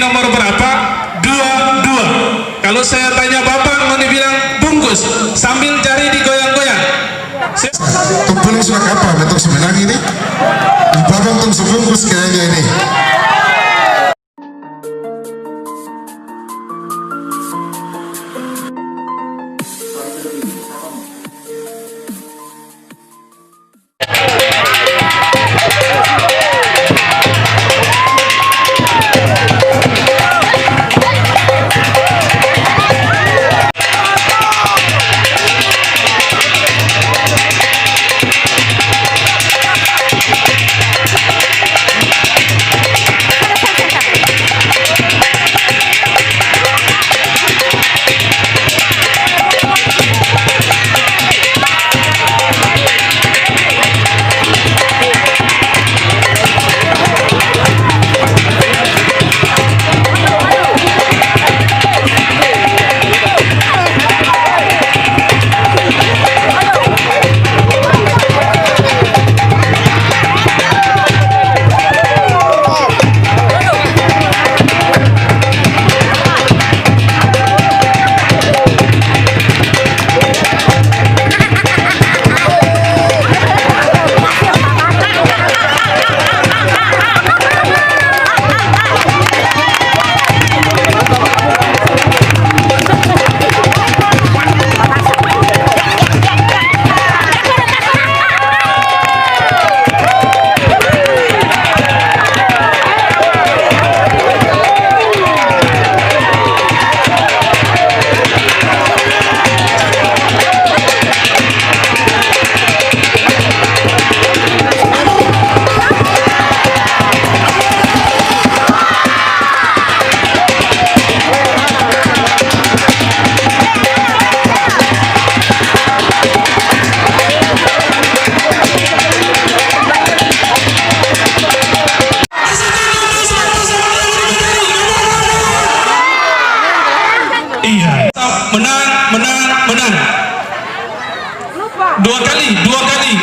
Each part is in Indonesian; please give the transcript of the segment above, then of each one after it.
nomor berapa? 22. Kalau saya tanya bapak mau dibilang bungkus sambil cari digoyang-goyang. Kumpulin sudah kapal bentuk semenang ini. Di babang tong sebungkus kayaknya ini. Menang. Dua kali.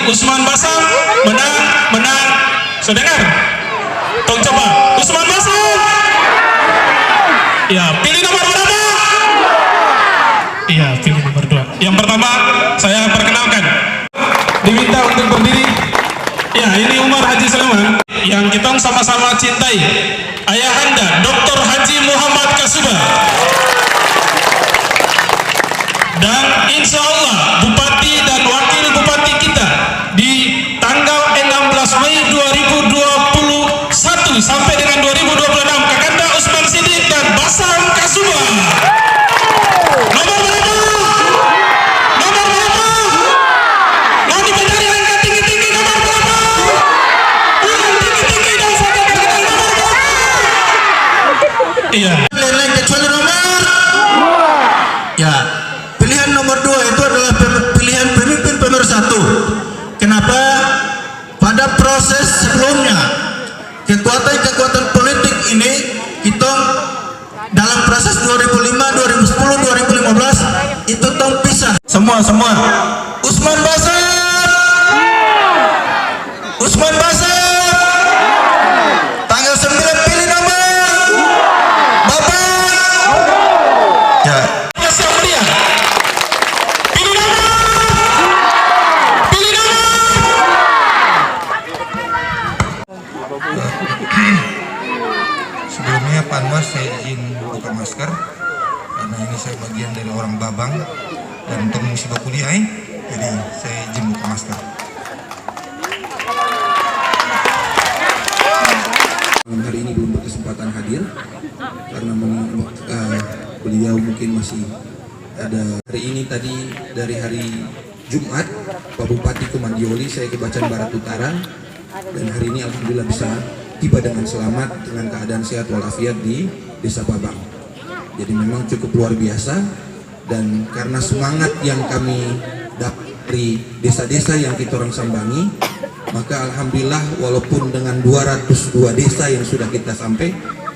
Usman Basam menang. Sedengar? Tolong coba. Usman Basam. Ya, pilih nomor berapa? Iya, pilih nomor 2. Yang pertama, saya perkenalkan. Diminta untuk berdiri. Ya, ini Umar Haji Sulaiman yang kita sama-sama cintai. Ayahanda Dr. Haji Muhammad Kasuba. Dan insya Allah Bupati dan Wakil Bupati kita di tanggal 16 Mei 2021 sampai dengan 2026 Kakanda Usman Siddiq dan Basam Kasuba. Nomor berapa? Mau dipecari angka tinggi-tinggi nomor berapa? Ulang tinggi-tinggi dan sakit nomor berapa? Iya. Kecuali nomor. Ya. Pilihan nomor 2 itu adalah pilihan pemimpin pemersatu. Kenapa? Pada proses sebelumnya kekuatan politik ini kita dalam proses 2005, 2010, 2015 itu tong pisah. Semua. Usman Basam. Tanggal 9 pilih nomor. Bapak. Ya. Sebelumnya Panwas saya izin buka masker karena ini saya bagian dari orang Babang dan untuk musibah kuliah, jadi saya izin buka masker. Hari ini belum berkesempatan hadir karena beliau mungkin masih ada. Hari ini tadi dari hari Jumat Pak Bupati ke Mandioli, saya ke Bacan Barat Utara, dan hari ini alhamdulillah bisa tiba dengan selamat dengan keadaan sehat walafiat di Desa Babang. Jadi memang cukup luar biasa, dan karena semangat yang kami dapat dari desa-desa yang kita orang sambangi, maka alhamdulillah walaupun dengan 202 desa yang sudah kita sampai,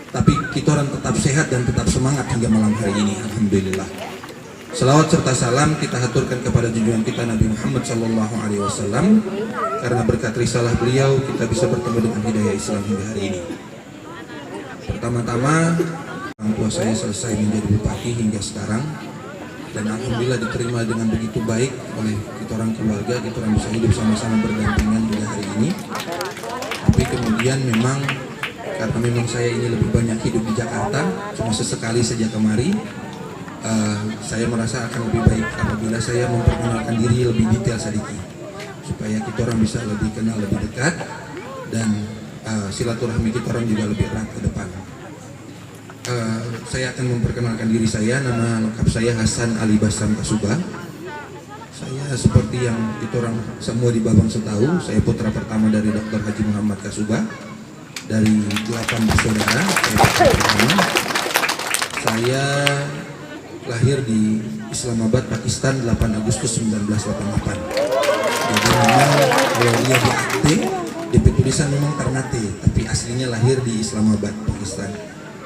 tapi kita orang tetap sehat dan tetap semangat hingga malam hari ini, alhamdulillah. Salawat serta salam kita haturkan kepada junjungan kita Nabi Muhammad SAW, karena berkat risalah beliau kita bisa bertemu dengan hidayah Islam hingga hari ini. Pertama-tama orang tua saya selesai menjadi bupati hingga sekarang, dan alhamdulillah diterima dengan begitu baik oleh kita orang keluarga, kita orang bisa hidup sama-sama berdampingan hingga hari ini. Tapi kemudian memang karena memang saya ini lebih banyak hidup di Jakarta, cuma sesekali saja kemari, saya merasa akan lebih baik apabila saya memperkenalkan diri lebih detail sedikit, supaya kita orang bisa lebih kenal lebih dekat dan silaturahmi kita orang juga lebih erat ke depan. Saya akan memperkenalkan diri saya. Nama lengkap saya Hasan Ali Basam Kasuba. Saya seperti yang kita orang semua di Babang tahu, saya putra pertama dari Dr. Haji Muhammad Kasuba. Dari 8 bersaudara, saya lahir di Islamabad, Pakistan 8 Agustus 1988. Jadi memang kalau dia di akte, DP tulisan memang Ternate, tapi aslinya lahir di Islamabad, Pakistan.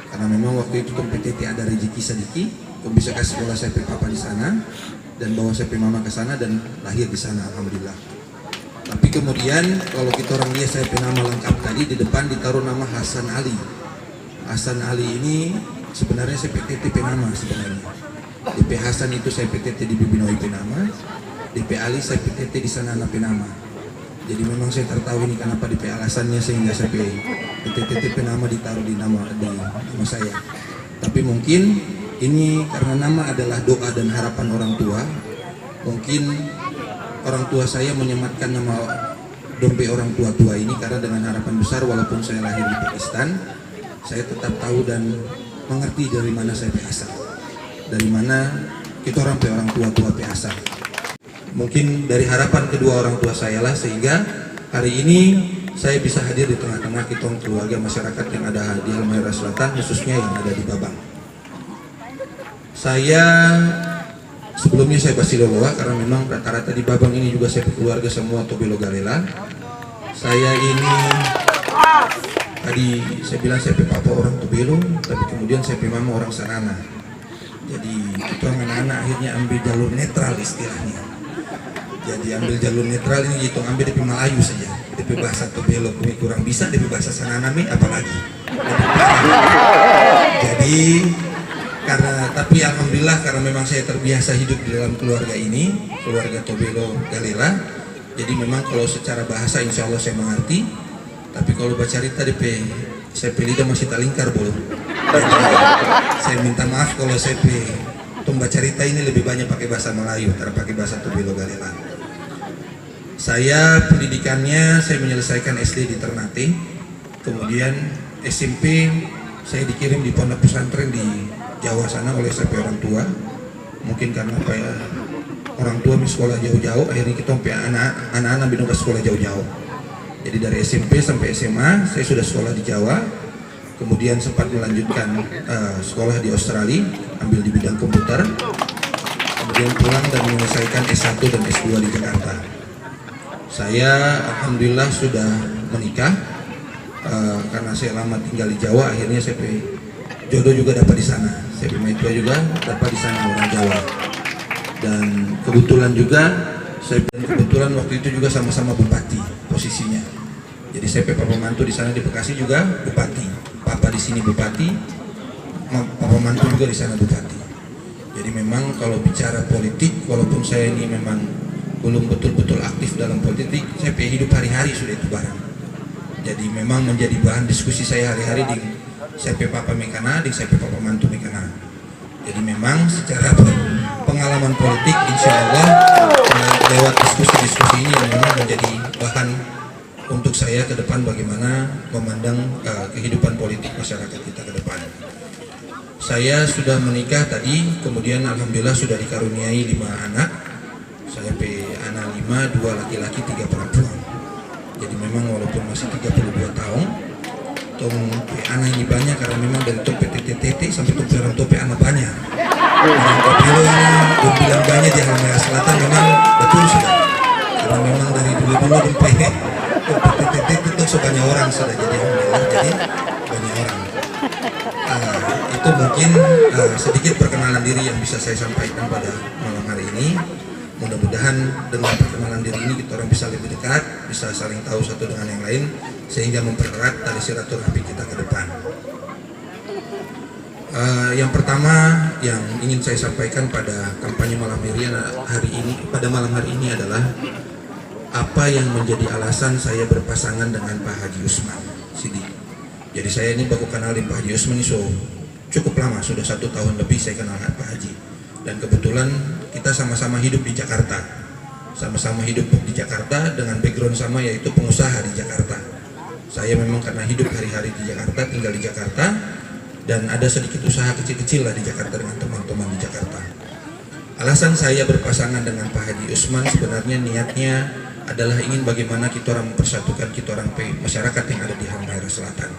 Karena memang waktu itu PTT ada rezeki sedikit, bisa kasih sekolah saya papa di sana dan bawa saya mama ke sana dan lahir di sana, alhamdulillah. Tapi kemudian kalau kita orang lihat saya nama lengkap tadi di depan ditaruh nama Hasan Ali. Hasan Ali ini sebenarnya saya PTT penama sebenarnya. DP Hasan itu saya PTT di Bibinoi penama, DP Ali saya PTT di sana anak penama. Jadi memang saya tertahu ini kenapa DP alasannya sehingga saya PTT penama ditaruh di nama saya. Tapi mungkin ini karena nama adalah doa dan harapan orang tua. Mungkin orang tua saya menyematkan nama dompet orang tua ini karena dengan harapan besar walaupun saya lahir di Pakistan, saya tetap tahu dan mengerti dari mana saya asal, dari mana kita orang tua asal. Mungkin dari harapan kedua orang tua saya lah sehingga hari ini saya bisa hadir di tengah-tengah kita keluarga masyarakat yang ada di Halmahera Selatan, khususnya yang ada di Babang. Sebelumnya saya Basiloloa karena memang rata-rata di Babang ini juga saya keluarga semua Tobelo Galela. Saya ini tadi saya bilang saya papa orang Tobelo, tapi kemudian saya mama orang Sanana. Jadi itu anak-anak akhirnya ambil jalur netral istilahnya. Jadi ambil jalur netral ini itu ambil DP Melayu saja. DP bahasa Tobelo kurang bisa, DP bahasa Sanana apalagi. Jadi tapi alhamdulillah karena memang saya terbiasa hidup di dalam keluarga ini, keluarga Tobelo Galela. Jadi memang kalau secara bahasa insya Allah saya mengerti. Tapi kalau baca cerita saya lidah masih talingkar belum. Saya minta maaf kalau saya membaca cerita ini lebih banyak pakai bahasa Melayu, tidak pakai bahasa Tobelo Galela. Saya pendidikannya saya menyelesaikan SD di Ternate, kemudian SMP saya dikirim di pondok pesantren di Jawa sana oleh saya orang tua. Mungkin karena orang tua sekolah jauh-jauh, akhirnya kita anak-anak bidang ke sekolah jauh-jauh. Jadi dari SMP sampai SMA saya sudah sekolah di Jawa, kemudian sempat melanjutkan sekolah di Australia, ambil di bidang komputer, kemudian pulang dan menyelesaikan S1 dan S2 di Jakarta. Saya alhamdulillah sudah menikah, karena saya lama tinggal di Jawa, akhirnya saya jodoh juga dapat di sana. Saya tua juga dapat di sana orang Jawa. Dan kebetulan waktu itu juga sama-sama bupati posisinya. Jadi saya papa mantu di sana di Bekasi juga bupati. Papa di sini bupati, papa mantu juga di sana bupati. Jadi memang kalau bicara politik, walaupun saya ini memang belum betul-betul aktif dalam politik, saya hidup hari-hari sudah itu barang. Jadi memang menjadi bahan diskusi saya hari-hari di saya papa mekana, di saya papa mantu mekana. Jadi memang secara pengalaman politik, insya Allah lewat diskusi-diskusi ini yang memang menjadi bahan untuk saya ke depan bagaimana memandang kehidupan politik masyarakat kita ke depan. Saya sudah menikah tadi, kemudian alhamdulillah sudah dikaruniai 5 anak. Saya anak 5, 2 laki-laki, 3 perempuan. Jadi memang walaupun masih 32 tahun, anak ini banyak karena memang dari tope TTT sampai orang tope anak banyak. Orang Tobelo ini bilang banyak di Halmahera Selatan memang betul sudah. Karena memang dari dulu sampai TTT itu sebanyak orang sudah, jadi alhamdulillah jadi banyak orang. Itu mungkin sedikit perkenalan diri yang bisa saya sampaikan pada malam hari ini. Mudah-mudahan dengan perkenalan diri ini kita orang bisa lebih dekat, bisa saling tahu satu dengan yang lain, sehingga mempererat tali silaturahmi kita ke depan. Yang pertama yang ingin saya sampaikan pada kampanye malam malam hari ini adalah apa yang menjadi alasan saya berpasangan dengan Pak Haji Usman Siddiq. Jadi saya ini baru kenal dengan Pak Haji Usman ini cukup lama, sudah 1 tahun lebih saya kenal Pak Haji. Dan kebetulan kita sama-sama hidup di Jakarta, sama-sama hidup di Jakarta dengan background sama, yaitu pengusaha di Jakarta. Saya memang karena hidup hari-hari di Jakarta, tinggal di Jakarta, dan ada sedikit usaha kecil-kecil lah di Jakarta dengan teman-teman di Jakarta. Alasan saya berpasangan dengan Pak Haji Usman sebenarnya niatnya adalah ingin bagaimana kita orang mempersatukan kita orang masyarakat yang ada di Halmahera Selatan.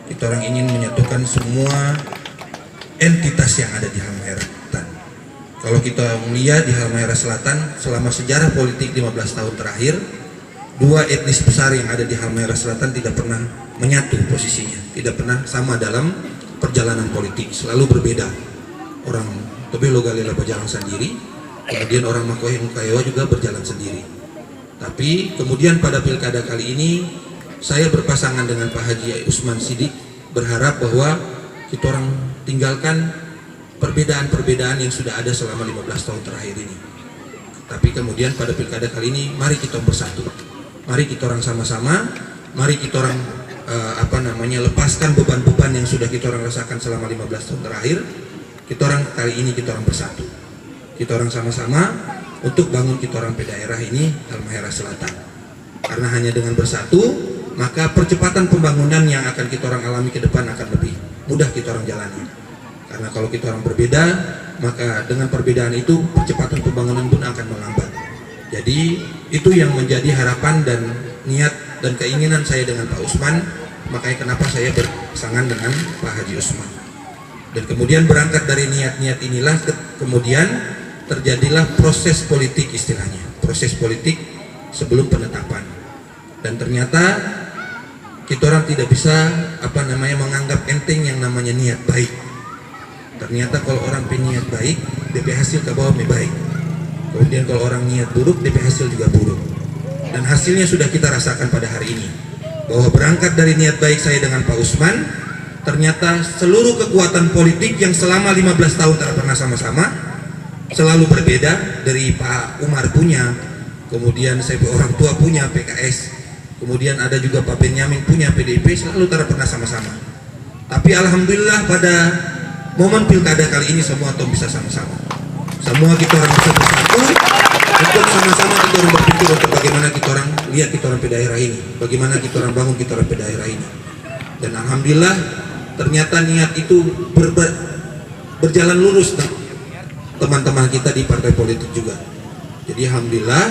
Kita orang ingin menyatukan semua entitas yang ada di Halmahera Selatan. Kalau kita melihat di Halmahera Selatan selama sejarah politik 15 tahun terakhir, 2 etnis besar yang ada di Halmahera Selatan tidak pernah menyatu posisinya, tidak pernah sama dalam perjalanan politik, selalu berbeda. Orang Tobelo Galela berjalan sendiri, kemudian orang Makohe Mukaewa juga berjalan sendiri. Tapi kemudian pada pilkada kali ini saya berpasangan dengan Pak Haji Usman Siddiq, berharap bahwa kita orang tinggalkan perbedaan-perbedaan yang sudah ada selama 15 tahun terakhir ini. Tapi kemudian pada pilkada kali ini mari kita bersatu. Mari kita orang sama-sama, mari kita orang lepaskan beban-beban yang sudah kita orang rasakan selama 15 tahun terakhir. Kita orang kali ini kita orang bersatu. Kita orang sama-sama untuk bangun kita orang daerah ini Halmahera Selatan. Karena hanya dengan bersatu, maka percepatan pembangunan yang akan kita orang alami ke depan akan lebih mudah kita orang jalani. Karena kalau kita orang berbeda, maka dengan perbedaan itu percepatan pembangunan pun akan melambat. Jadi itu yang menjadi harapan dan niat dan keinginan saya dengan Pak Usman. Makanya kenapa saya berpasangan dengan Pak Haji Usman. Dan kemudian berangkat dari niat-niat inilah kemudian terjadilah proses politik istilahnya, proses politik sebelum penetapan. Dan ternyata kita orang tidak bisa menganggap enteng yang namanya niat baik. Ternyata kalau orang punya niat baik, DP hasil ke bawah baik. Kemudian kalau orang niat buruk, DP hasil juga buruk. Dan hasilnya sudah kita rasakan pada hari ini, bahwa berangkat dari niat baik saya dengan Pak Usman, ternyata seluruh kekuatan politik yang selama 15 tahun tak pernah sama-sama, selalu berbeda. Dari Pak Umar punya, kemudian saya orang tua punya PKS, kemudian ada juga Pak Benyamin punya PDIP, selalu tak pernah sama-sama. Tapi alhamdulillah pada momen pilkada kali ini semua atau bisa sama-sama. Semua kita orang bisa bersatu untuk sama-sama kita orang berpikir untuk bagaimana kita orang lihat kita orang daerah ini, bagaimana kita orang bangun kita orang daerah ini. Dan alhamdulillah ternyata niat itu berjalan lurus dengan teman-teman kita di partai politik juga. Jadi alhamdulillah,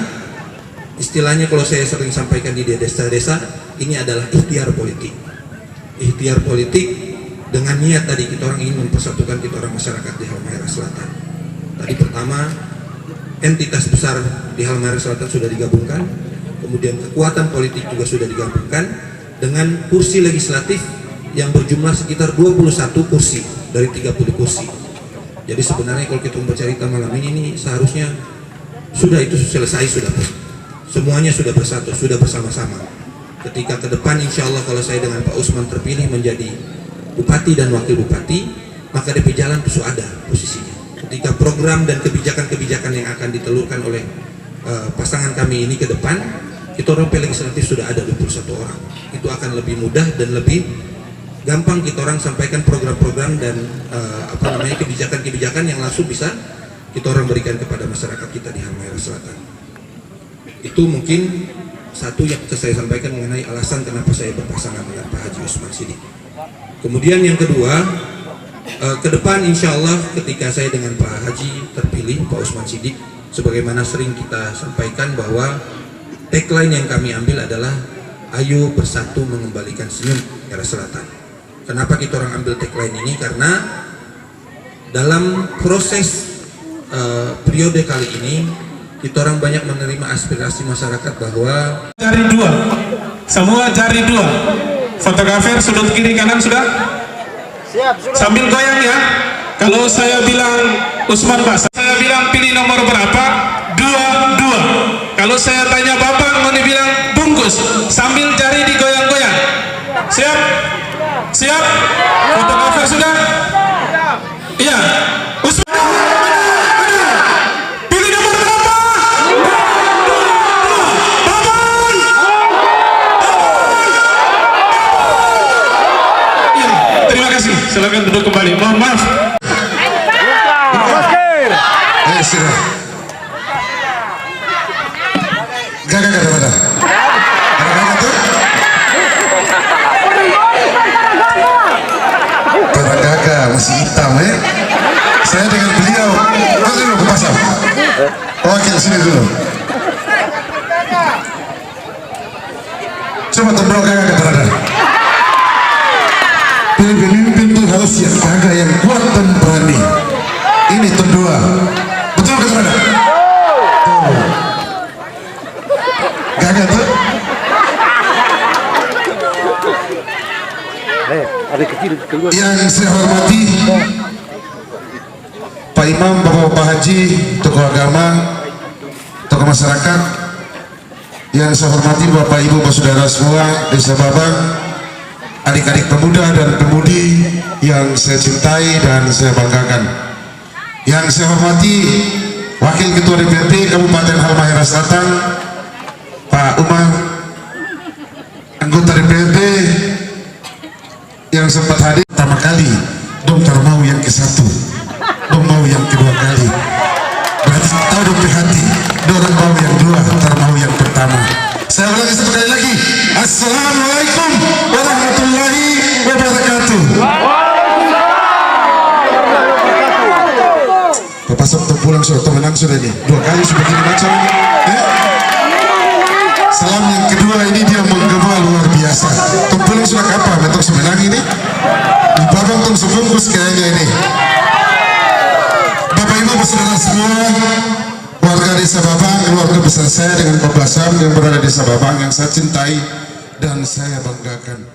istilahnya kalau saya sering sampaikan di desa-desa, ini adalah ikhtiar politik. Ikhtiar politik dengan niat tadi kita orang ingin mempersatukan kita orang masyarakat di Halmahera Selatan. Tadi pertama, entitas besar di Halmahera Selatan sudah digabungkan, kemudian kekuatan politik juga sudah digabungkan dengan kursi legislatif yang berjumlah sekitar 21 kursi dari 30 kursi. Jadi sebenarnya kalau kita bercerita malam ini seharusnya sudah itu selesai, sudah semuanya sudah bersatu, sudah bersama-sama. Ketika ke depan insya Allah kalau saya dengan Pak Usman terpilih menjadi bupati dan wakil bupati, maka DP jalan itu sudah ada posisinya. Ketika program dan kebijakan-kebijakan yang akan ditelurkan oleh pasangan kami ini ke depan, kita orang legislatif sudah ada 21 orang. Itu akan lebih mudah dan lebih gampang kita orang sampaikan program-program dan kebijakan-kebijakan yang langsung bisa kita orang berikan kepada masyarakat kita di Halmahera Selatan. Itu mungkin satu yang saya sampaikan mengenai alasan kenapa saya berpasangan dengan Pak Haji Usman Siddiq. Kemudian yang kedua, ke depan insya Allah ketika saya dengan Pak Haji terpilih, Pak Usman Siddiq, sebagaimana sering kita sampaikan bahwa tagline yang kami ambil adalah ayo bersatu mengembalikan senyum Halmahera Selatan. Kenapa kita orang ambil tagline ini? Karena dalam proses periode kali ini kita orang banyak menerima aspirasi masyarakat bahwa jari 2, semua jari 2. Fotografer sudut kiri kanan sudah? Siap, sudah. Sambil goyang ya. Kalau saya bilang Usman Pak, saya bilang pilih nomor berapa? 2. Kalau saya tanya Bapak mau dibilang bungkus, sambil jari digoyang-goyang. Siap? Siap? Fotografer sudah? Iya. Usman. Pilih nomor berapa? Babang. Iya, terima kasih. Silakan duduk kembali. Mohon maaf. Sudah. Gagak ada mana? Ada gagak tuh? Ada gagak masih hitam ya. Saya dengan beliau. Kau dulu ke pasar. Wakil sini dulu. Coba tendang gagak ke berada. Pemimpin itu harus yang gagak yang kuat dan berani. Ini terdua. Betul ke berada? Gagak tuh? Yang saya hormati Pak Imam, Bapak-Bapak Haji, tokoh agama, tokoh masyarakat. Yang saya hormati Bapak Ibu, saudara semua, Desa Babang, adik-adik pemuda dan pemudi yang saya cintai dan saya banggakan. Yang saya hormati Wakil Ketua DPRD Kabupaten Halmahera Selatan, Pak Umar, anggota DPRD yang sempat hadir pertama kali, dong mau yang ke-1, dong mau yang kedua kali. Berarti tahu dong hati, dong mau yang 2, mau yang pertama. Saya ulangi sekali lagi. Assalamualaikum warahmatullahi wabarakatuh. Bapak Sabtu pulang sudah menang sudah ini 2 kali sudah begini macam ini. Salam yang kedua ini dia menggema luar biasa. Tumpulan sudah kapal untuk semenang ini. Di babang tung sebungkus kayaknya ini. Bapak Ibu saudara semua, warga Desa Babang, keluarga besar saya dengan Bapak Sam yang berada di Desa Babang yang saya cintai dan saya banggakan.